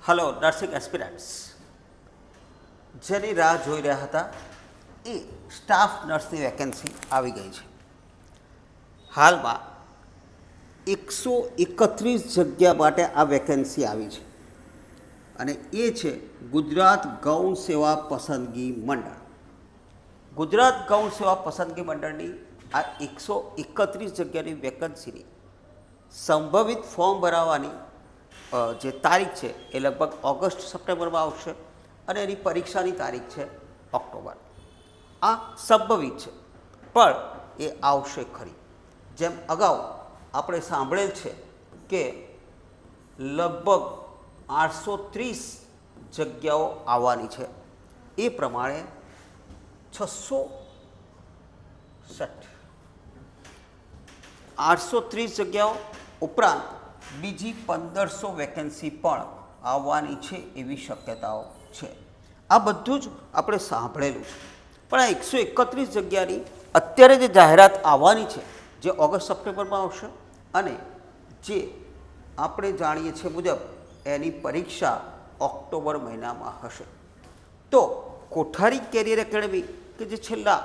Hello nursing aspirants, જેની રાહ જોઈ રહ્યા હતા એ સ્ટાફ નર્સની વેકેન્સી આવી ગઈ છે. હાલમાં 131 જગ્યા માટે આ વેકેન્સી આવી છે અને એ છે ગુજરાત ગૌણ સેવા પસંદગી મંડળ. ગુજરાત ગૌણ સેવા પસંદગી મંડળની આ 131 જગ્યાની વેકન્સીની સંભવિત ફોર્મ ભરાવાની જે તારીખ છે એ લગભગ ઓગસ્ટ સપ્ટેમ્બરમાં આવશે અને એની પરીક્ષાની તારીખ છે ઓક્ટોબર. આ સંભવિત છે પણ એ આવશે ખરી. જેમ અગાઉ આપણે સાંભળેલ છે કે લગભગ 830 જગ્યાઓ આવવાની છે, એ પ્રમાણે 830 જગ્યાઓ ઉપરાંત બીજી 1500 વેકેન્સી પણ આવવાની છે એવી શક્યતાઓ છે. આ બધું જ આપણે સાંભળેલું છે, પણ આ 131 જગ્યાની અત્યારે જે જાહેરાત આવવાની છે, જે ઓગસ્ટ સપ્ટેમ્બરમાં આવશે અને જે આપણે જાણીએ છીએ મુજબ એની પરીક્ષા ઓક્ટોબર મહિનામાં હશે. તો કોઠારી કેરિયર એકેડમી કે જે છેલ્લા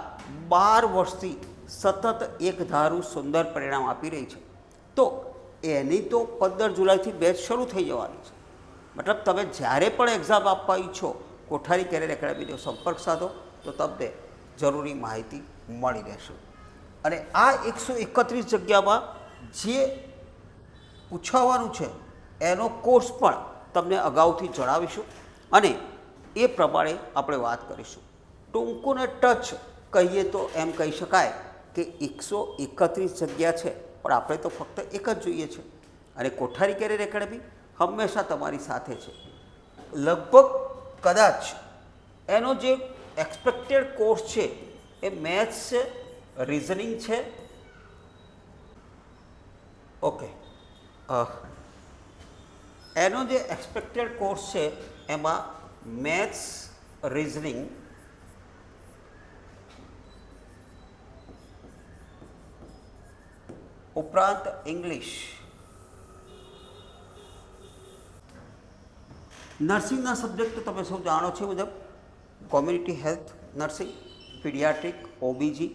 12 વર્ષથી સતત એક ધારું સુંદર પરિણામ આપી રહી છે, તો એની તો 15 જુલાઈથી બેચ શરૂ થઈ જવાની છે. મતલબ તમે જ્યારે પણ એક્ઝામ આપવા ઈચ્છો, કોઠારી કેરિયર એકેડમીનો સંપર્ક સાધો તો તમને જરૂરી માહિતી મળી રહેશે. અને આ 131 જગ્યામાં જે પૂછાવાનું છે એનો કોર્સ પણ તમને અગાઉથી જણાવીશું અને એ પ્રમાણે આપણે વાત કરીશું. ટૂંકું ને ટચ કહીએ તો એમ કહી શકાય કે 131 જગ્યા છે, પણ આપણે તો ફક્ત એક જ જોઈએ છે અને કોઠારી કેરિયર એકેડમી હંમેશા તમારી સાથે છે. લગભગ કદાચ એનો જે એક્સપેક્ટેડ કોર્સ છે એ મેથ્સ છે, રિઝનિંગ છે. ઓકે, એનો જે એક્સપેક્ટેડ કોર્સ છે એમાં મેથ્સ, રિઝનિંગ, ઉપરાંત ઇંગ્લિશ, નર્સિંગના સબ્જેક્ટ તમે સૌ જાણો છો મુજબ community health nursing, paediatric, OBG,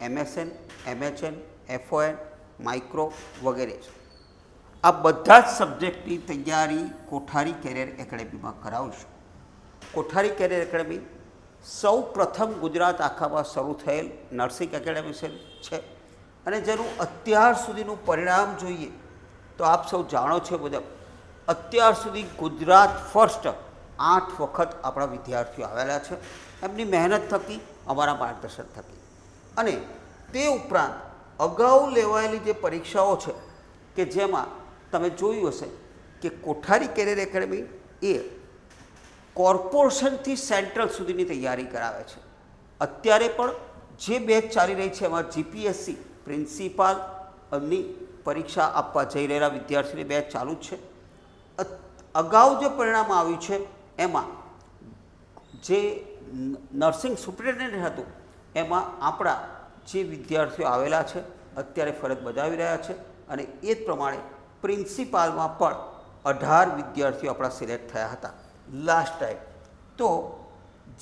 MSN, MHN, FON, micro વગેરે. આ બધા જ સબ્જેક્ટની તૈયારી કોઠારી કેરિયર એકેડમીમાં કરાવશું. કોઠારી કેરિયર એકેડમી સૌ પ્રથમ ગુજરાત આખામાં શરૂ થયેલ નર્સિંગ એકેડમી છે અને જેનું અત્યાર સુધીનું પરિણામ જોઈએ તો આપ સૌ જાણો છો મુજબ અત્યાર સુધી ગુજરાત ફર્સ્ટ 8 વખત આપણા વિદ્યાર્થીઓ આવેલા છે, એમની મહેનત થકી, અમારા માર્ગદર્શન થકી. અને તે ઉપરાંત અગાઉ લેવાયેલી જે પરીક્ષાઓ છે કે જેમાં તમે જોયું હશે કે કોઠારી કેરિયર એકેડમી એ કોર્પોરેશનથી સેન્ટ્રલ સુધીની તૈયારી કરાવે છે. અત્યારે પણ જે બેચ ચાલી રહી છે એમાં જીપીએસસી પ્રિન્સિપાલની પરીક્ષા આપવા જઈ રહેલા વિદ્યાર્થીની બેચ ચાલુ જ છે. અગાઉ જે પરિણામ આવ્યું છે એમાં જે નર્સિંગ સુપ્રિન્ટેન્ડન્ટ હતું એમાં આપણા જે વિદ્યાર્થીઓ આવેલા છે અત્યારે ફરજ બજાવી રહ્યા છે અને એ જ પ્રમાણે પ્રિન્સિપાલમાં પણ 18 વિદ્યાર્થીઓ આપણા સિલેક્ટ થયા હતા લાસ્ટ ટાઈમ. તો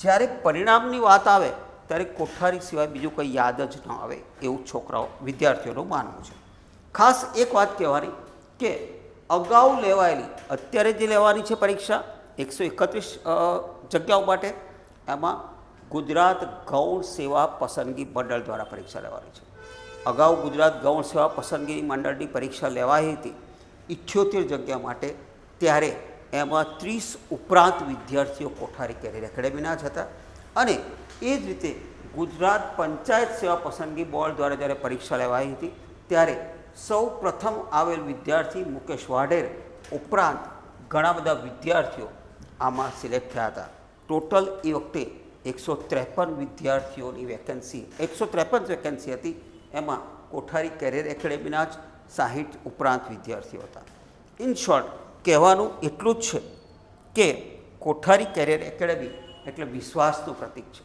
જ્યારે પરિણામની વાત આવે ત્યારે કોઠારી સિવાય બીજું કંઈ યાદ જ ન આવે એવું છોકરાઓ વિદ્યાર્થીઓનું માનવું છે. ખાસ એક વાત કહેવાની કે અગાઉ લેવાયેલી, અત્યારે જે લેવાની છે પરીક્ષા 131 જગ્યાઓ માટે, એમાં ગુજરાત ગૌણ સેવા પસંદગી મંડળ દ્વારા પરીક્ષા લેવાની છે. અગાઉ ગુજરાત ગૌણ સેવા પસંદગી મંડળની પરીક્ષા લેવાઈ હતી 78 જગ્યા માટે, ત્યારે એમાં 30 ઉપરાંત વિદ્યાર્થીઓ કોઠારી કેરિયર એકેડમીના જ હતા. અને એ જ રીતે ગુજરાત પંચાયત સેવા પસંદગી બોર્ડ દ્વારા જ્યારે પરીક્ષા લેવાઈ હતી ત્યારે સૌ પ્રથમ આવેલ વિદ્યાર્થી મુકેશ વાઢેર ઉપરાંત ઘણા બધા વિદ્યાર્થીઓ આમાં સિલેક્ટ થયા હતા. ટોટલ એ વખતે 153 વિદ્યાર્થીઓની વેકેન્સી 153 વેકેન્સી હતી, એમાં કોઠારી કેરિયર એકેડમીના જ 60 ઉપરાંત વિદ્યાર્થીઓ હતા. ઇન શોર્ટ કહેવાનું એટલું જ છે કે કોઠારી કેરિયર એકેડમી એટલે વિશ્વાસનું પ્રતીક છે.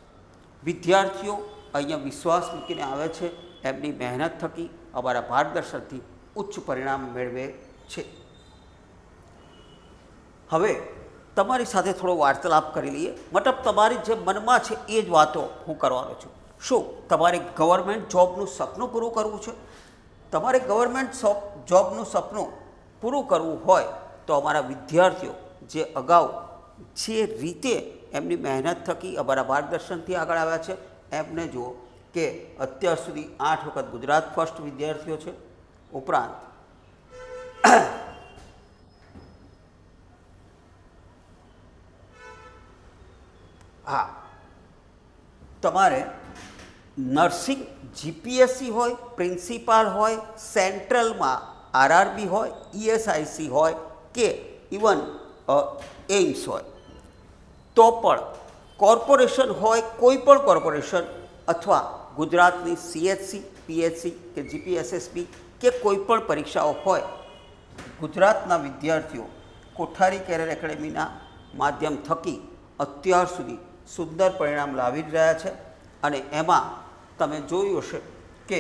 વિદ્યાર્થીઓ અહીંયા વિશ્વાસ મૂકીને આવે છે, એમની મહેનત થકી, અમારા માર્ગદર્શનથી ઉચ્ચ પરિણામ મેળવે છે. હવે તમારી સાથે થોડો વાર્તાલાપ કરી લઈએ, મતલબ તમારી જે મનમાં છે એ જ વાતો હું કરવાનો છું. શું તમારે ગવર્મેન્ટ જોબનું સપનું પૂરું કરવું છે? તમારે ગવર્મેન્ટ જોબનું સપનું પૂરું કરવું હોય તો અમારા વિદ્યાર્થીઓ જે અગાઉ જે રીતે એમની મહેનત થકી અમારા માર્ગદર્શનથી આગળ આવ્યા છે એમને જુઓ કે અત્યાર સુધી 8 વખત ગુજરાત ફર્સ્ટ વિદ્યાર્થીઓ છે. ઉપરાંત હા, તમારે નર્સિંગ જીપીએસસી હોય, પ્રિન્સિપાલ હોય, સેન્ટ્રલમાં આરઆરબી હોય, ઈએસઆઈસી હોય કે ઇવન એઇમ્સ હોય, તો પણ કોર્પોરેશન હોય, કોઈ પણ કોર્પોરેશન અથવા ગુજરાતની સીએચસી, પીએચસી કે જીપીએસએસબી કે કોઈ પણ પરીક્ષાઓ હોય, ગુજરાતના વિદ્યાર્થીઓ કોઠારી કેરિયર એકેડેમીના માધ્યમ થકી અત્યાર સુધી સુંદર પરિણામ લાવી રહ્યા છે. અને એમાં તમે જોયું હશે કે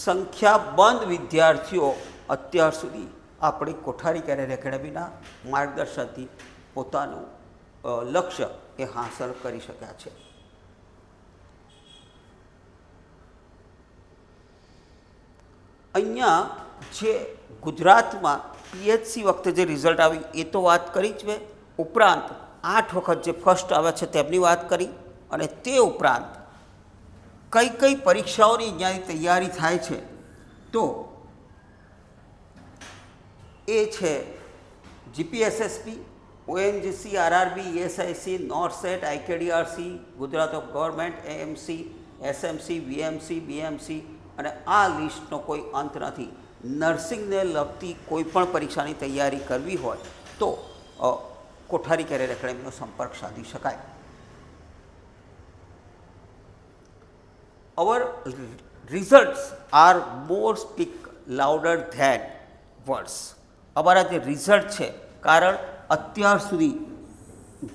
સંખ્યાબંધ વિદ્યાર્થીઓ અત્યાર સુધી આપણી કોઠારી કેરિયર એકેડેમીના માર્ગદર્શનથી પોતાનું લક્ષ્ય એ હાંસલ કરી શક્યા છે. અહીંયા જે ગુજરાતમાં પીએચસી વખતે જે રિઝલ્ટ આવ્યું એ તો વાત કરી જ મેં, ઉપરાંત 8 વખત જે ફર્સ્ટ આવ્યા છે તેમની વાત કરી, અને તે ઉપરાંત કઈ કઈ પરીક્ષાઓની અહીંયાની તૈયારી થાય છે તો એ છે GPSSP, ONGC, RRB, ESIC, NORCET, IKDRC, Gujarat of government, AMC, SMC, VMC, BMC, અને આ લિસ્ટનો કોઈ અંત નથી. નર્સિંગને લગતી કોઈ પણ પરીક્ષાની તૈયારી કરવી હોય તો કોઠારી કેરિયર એકેડેમીનો સંપર્ક સાધી શકાય. Our results are more speak louder than words. અમારા જે રિઝલ્ટ છે, કારણ અત્યાર સુધી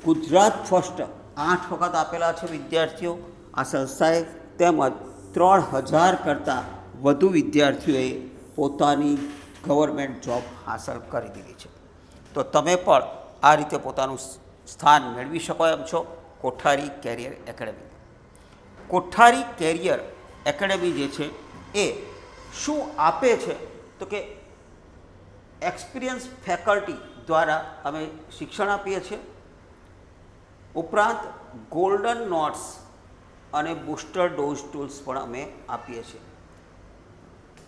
ગુજરાત ફર્સ્ટ 8 વખત આપેલા છે વિદ્યાર્થીઓ આ સંસ્થાએ, તેમજ 3000 કરતાં વધુ વિદ્યાર્થીઓએ પોતાની ગવર્મેન્ટ જોબ હાંસલ કરી દીધી છે. તો તમે પણ આ રીતે પોતાનું સ્થાન મેળવી શકો એમ છો કોઠારી કેરિયર એકેડેમી. કોઠારી કેરિયર એકેડેમી જે છે એ શું આપે છે તો કે એક્સપિરિયન્સ ફેકલ્ટી દ્વારા અમે શિક્ષણ આપીએ છીએ. ઉપરાંત ગોલ્ડન નોટ્સ અને બૂસ્ટર ડોઝ ટૂલ્સ પણ અમે આપીએ છીએ.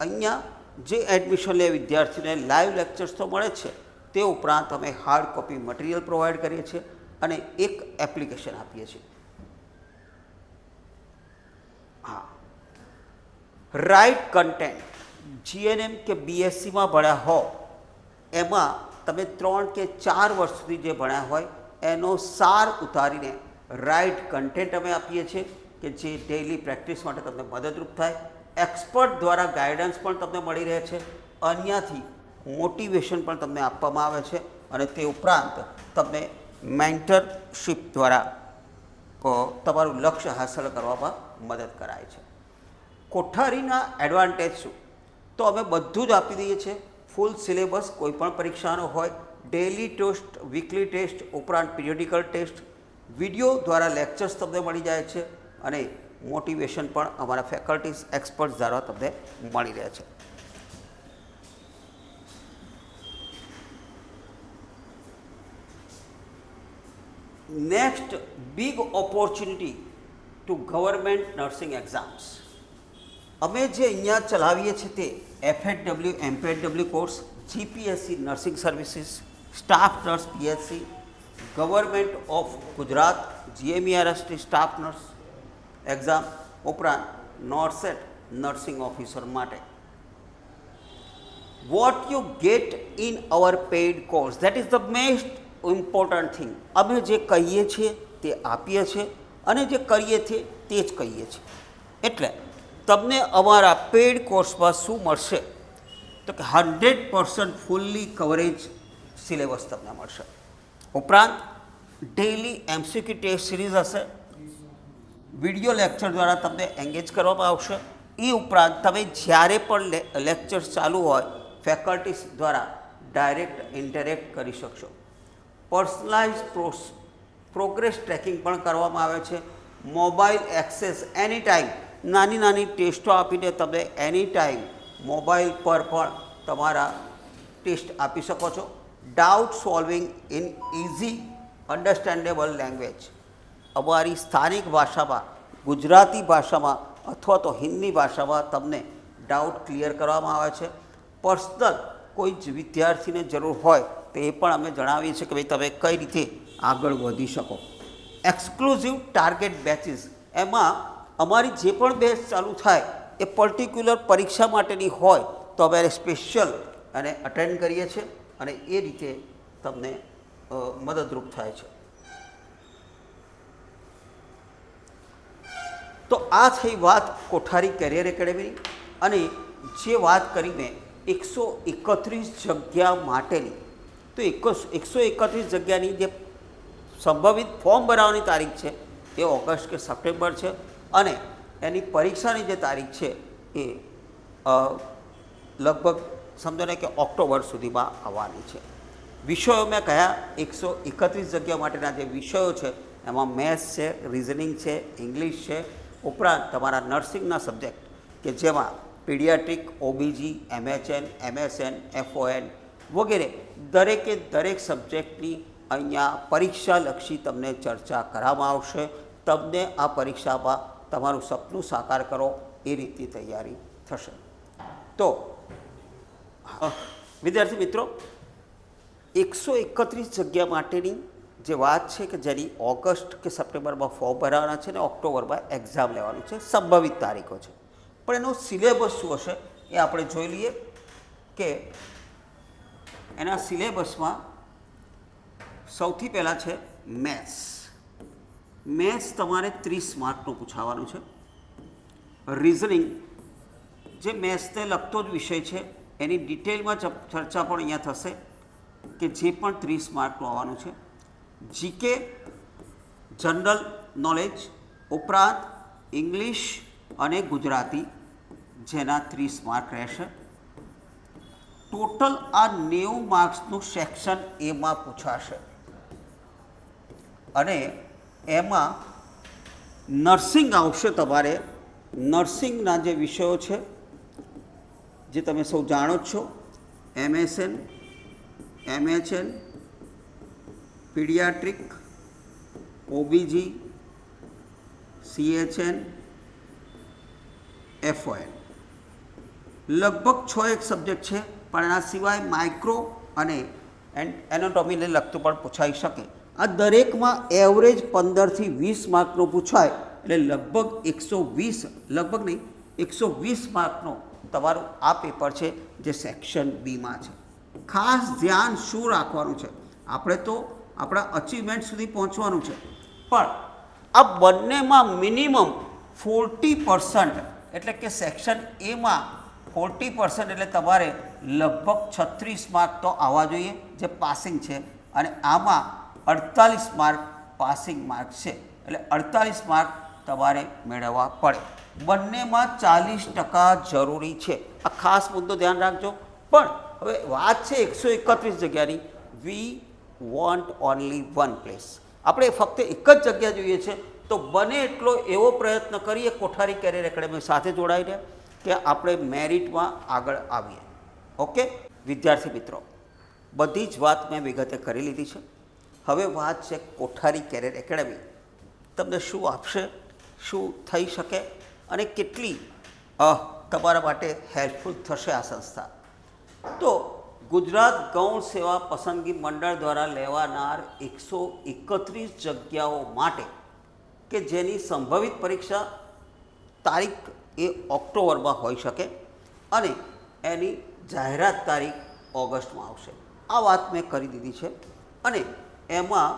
અહીંયા જે એડમિશન લે વિદ્યાર્થીઓને લાઈવ લેક્ચર્સ તો મળે છે, તે ઉપરાંત અમે હાર્ડ કોપી મટીરિયલ પ્રોવાઈડ કરીએ છીએ અને એક એપ્લિકેશન આપીએ છીએ. હા, રાઇટ કન્ટેન્ટ જીએનએમ કે બીએસસીમાં ભણ્યા હો એમાં તમે 3 કે 4 વર્ષ સુધી જે ભણ્યા હોય એનો સાર ઉતારીને રાઇટ કન્ટેન્ટ અમે આપીએ છીએ કે જે ડેઇલી પ્રેક્ટિસ માટે તમને મદદરૂપ થાય. એક્સપર્ટ દ્વારા ગાઈડન્સ પણ તમને મળી રહે છે, અહીંયાથી મોટિવેશન પણ તમને આપવામાં આવે છે, અને તે ઉપરાંત તમને મેન્ટરશીપ દ્વારા તમારું લક્ષ્ય હાંસલ કરવામાં મદદ કરાય છે. કોઠારીના એડવાન્ટેજ શું? તો અમે બધું જ આપી દઈએ છીએ. ફૂલ સિલેબસ કોઈ પણ પરીક્ષાનો હોય, ડેઇલી ટેસ્ટ, વીકલી ટેસ્ટ, ઉપરાંત પિરિયોડિકલ ટેસ્ટ, વિડીયો દ્વારા લેક્ચર્સ તમને મળી જાય છે, અને મોટિવેશન પણ અમારા ફેકલ્ટીઝ એક્સપર્ટ્સ દ્વારા તમને મળી રહે છે. Next big opportunity to government nursing exams. અમે જે અહીંયા ચલાવીએ છીએ તે FHW, MPHW course, GPSC nursing services, staff nurse PHC, government of Gujarat GMERST staff nurse exam, ઉપરાંત નોર્સેટ નર્સિંગ ઓફિસર માટે. What you get in our paid course, that is the most important thing. અમે જે કહીએ છીએ તે આપીએ છીએ અને જે કરીએ છીએ તે જ કહીએ છીએ. એટલે તમને અમારા પેઇડ કોર્સમાં શું મળશે તો કે 100% ફૂલ્લી કવરેજ સિલેબસ તમને મળશે. ઉપરાંત ડેઇલી એમસીક્યુ ટેસ્ટ સિરીઝ હશે, વિડીયો લેક્ચર દ્વારા તમને એંગેજ કરવામાં આવશે. એ ઉપરાંત તમે જ્યારે પણ લેક્ચર્સ ચાલુ હોય ફેકલ્ટીઝ દ્વારા ડાયરેક્ટ ઇન્ટરેક્ટ કરી શકશો. પર્સનલાઇઝ પ્રોગ્રેસ ટ્રેકિંગ પણ કરવામાં આવે છે, મોબાઈલ એક્સેસ એની ટાઈમ, નાની નાની ટેસ્ટો આપીને તમે એની ટાઈમ મોબાઈલ પર પણ તમારા ટેસ્ટ આપી શકો છો. Doubt solving in easy understandable language, અમારી સ્થાનિક ભાષામાં, ગુજરાતી ભાષામાં અથવા તો હિન્દી ભાષામાં તમને ડાઉટ ક્લિયર કરવામાં આવે છે. પર્સનલ કોઈ જ વિદ્યાર્થીને જરૂર હોય તો એ પણ અમે જણાવીએ છીએ કે ભાઈ તમે કઈ રીતે આગળ વધી શકો. એક્સક્લુઝિવ ટાર્ગેટ બેચીસ, એમાં અમારી જે પણ બેચ ચાલુ થાય એ પર્ટિક્યુલર પરીક્ષા માટેની હોય તો અમે સ્પેશિયલ અને અટેન્ડ કરીએ છીએ અને એ રીતે તમને મદદરૂપ થાય છે. તો આ થઈ વાત કોઠારી કેરિયર એકેડેમીની. અને જે વાત કરી મેં 131 જગ્યા માટેની, તો 131 જગ્યાની જે સંભવિત ફોર્મ ભરવાની તારીખ છે એ ઓગસ્ટ કે સપ્ટેમ્બર છે અને એની પરીક્ષાની જે તારીખ છે એ લગભગ સમજો ને કે ઓક્ટોબર સુધીમાં આવવાની છે. વિષયો મેં કયા 131 જગ્યા માટેના જે વિષયો છે એમાં મેથ્સ છે, રિઝનિંગ છે, ઇંગ્લિશ છે, ઉપરાંત તમારા નર્સિંગના સબ્જેક્ટ કે જેમાં પીડિયાટ્રિક, ઓબીજી, એમએચએન, એમએસએન, એફઓએન વગેરે દરેકે દરેક સબ્જેક્ટની અહીંયા પરીક્ષાલક્ષી તમને ચર્ચા કરવામાં આવશે. તમને આ પરીક્ષામાં તમારું સપનું સાકાર કરો એ રીતની તૈયારી થશે. તો વિદ્યાર્થી મિત્રો, 131 જગ્યા માટેની જે વાત છે કે જેની ઓગસ્ટ કે સપ્ટેમ્બરમાં ફોર્મ ભરવાના છે ને ઓક્ટોબરમાં એક્ઝામ લેવાનું છે, સંભવિત તારીખો છે. પણ એનો સિલેબસ શું હશે એ આપણે જોઈ લઈએ કે એના સિલેબસમાં સૌથી પહેલાં છે મેથ્સ. મેથ્સ તમારે 30 માર્કનું પૂછાવાનું છે. રિઝનિંગ જે મેથ્સને લગતો જ વિષય છે એની ડિટેલમાં ચર્ચા પણ અહીંયા થશે કે જે પણ 30 માર્કનું આવવાનું છે. જીકે, જનરલ નોલેજ ઉપરાંત ઇંગ્લિશ અને ગુજરાતી જેના 30 માર્ક રહેશે. ટોટલ આ 90 માર્ક્સનું સેક્શન એમાં પૂછાશે અને એમાં નર્સિંગ આવશે. તમારે નર્સિંગના જે વિષયો છે જે તમે સૌ જાણો જ છો, એમએસએન, એમએચએન, પીડિયાટ્રિક, ઓબીજી, સીએચએન, એફઓએન, લગભગ 6 સબ્જેક્ટ છે. પણ એના સિવાય માઇક્રો અને એનાટોમીને લગતું પણ પૂછાઈ શકે. આ દરેકમાં એવરેજ 15થી 20 માર્કનું પૂછાય એટલે લગભગ 120 માર્કનું તમારું આ પેપર છે જે સેક્શન બીમાં છે. ખાસ ધ્યાન શું રાખવાનું છે, આપણે તો આપણા અચીવમેન્ટ સુધી પહોંચવાનું છે પણ આ બંનેમાં મિનિમમ 40% એટલે કે સેક્શન એમાં 40% એટલે તમારે લગભગ 36 માર્ક તો આવવા જોઈએ જે પાસિંગ છે અને આમાં 48 માર્ક પાસિંગ માર્ક છે એટલે 48 માર્ક તમારે મેળવવા પડે. બંનેમાં 40% જરૂરી છે. આ ખાસ મુદ્દો ધ્યાન રાખજો. પણ હવે વાત છે 131 જગ્યાની. We want only one place. આપણે ફક્ત એક જ જગ્યા જોઈએ છે તો બને એટલો એવો પ્રયત્ન કરીએ કોઠારી કેરિયર એકેડેમી સાથે જોડાઈને કે આપણે મેરિટમાં આગળ આવીએ. ઓકે વિદ્યાર્થી મિત્રો, બધી જ વાત મેં વિગતે કરી લીધી છે. હવે વાત છે કોઠારી કેરિયર એકેડેમી તમને શું આપશે, શું થઈ શકે અને કેટલી તમારા માટે હેલ્પફુલ થશે આ સંસ્થા. તો ગુજરાત ગૌણ સેવા પસંદગી મંડળ દ્વારા લેવાનાર 131 જગ્યાઓ માટે કે જેની સંભવિત પરીક્ષા તારીખ એ ઓક્ટોબરમાં હોઈ શકે અને એની જાહેરાત તારીખ ઓગસ્ટમાં આવશે. આ વાત મેં કરી દીધી છે અને એમાં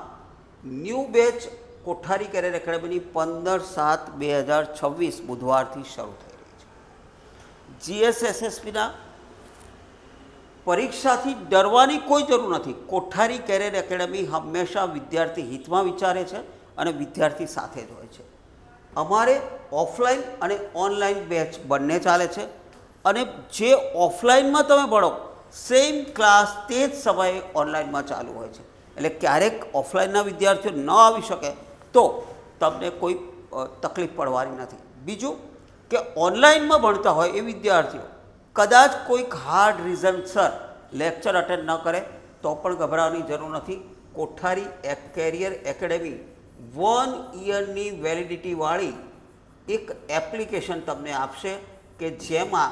ન્યૂ બેચ કોઠારી કેરિયર એકેડેમીની 15/7/2026 બુધવારથી શરૂ થઈ રહી છે. જીએસએસએસબીના પરીક્ષાથી ડરવાની કોઈ જરૂર નથી. કોઠારી કેરિયર એકેડેમી હંમેશા વિદ્યાર્થી હિતમાં વિચારે છે અને વિદ્યાર્થી સાથે જ હોય છે. અમારે ઓફલાઈન અને ઓનલાઈન બેચ બંને ચાલે છે અને જે ઓફલાઈનમાં તમે ભણો સેમ ક્લાસ તે જ સમયે ઓનલાઈનમાં ચાલુ હોય છે. એટલે ક્યારેક ઓફલાઈનના વિદ્યાર્થીઓ ન આવી શકે તો તમને કોઈ તકલીફ પડવાની નથી. બીજું કે ઓનલાઈનમાં ભણતા હોય એ વિદ્યાર્થીઓ કદાચ કોઈક હાર્ડ રીઝનસર લેક્ચર અટેન્ડ ન કરે તો પણ ગભરાવાની જરૂર નથી. કોઠારી કેરિયર એકેડેમી 1 યરની વેલિડિટીવાળી એક એપ્લિકેશન તમને આપશે કે જેમાં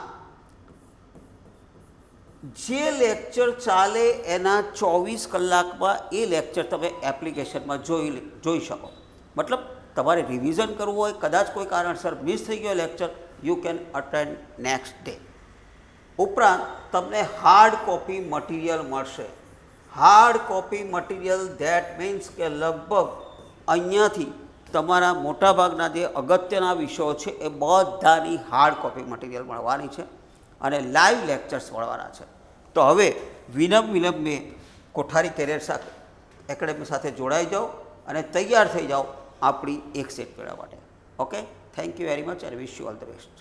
જે લેક્ચર ચાલે એના 24 કલાકમાં એ લેક્ચર તમે એપ્લિકેશનમાં જોઈ શકો. મતલબ તમારે રિવિઝન કરવું હોય, કદાચ કોઈ કારણસર મિસ થઈ ગયો lecture, you can attend next day. ઉપરાંત તમને હાર્ડ કોપી મટીરિયલ મળશે. Hard copy material that means કે લગભગ અહીંયાથી તમારા મોટાભાગના જે અગત્યના વિષયો છે એ બધાની હાર્ડ કોપી મટીરિયલ મળવાની છે અને લાઈવ લેક્ચર્સ મળવાના છે. તો હવે વિલંબે કોઠારી કેરિયર એકેડેમી સાથે જોડાઈ જાઓ અને તૈયાર થઈ જાઓ આપણી એક સેટ મેળવવા માટે. Okay, thank you very much and wish you all the best.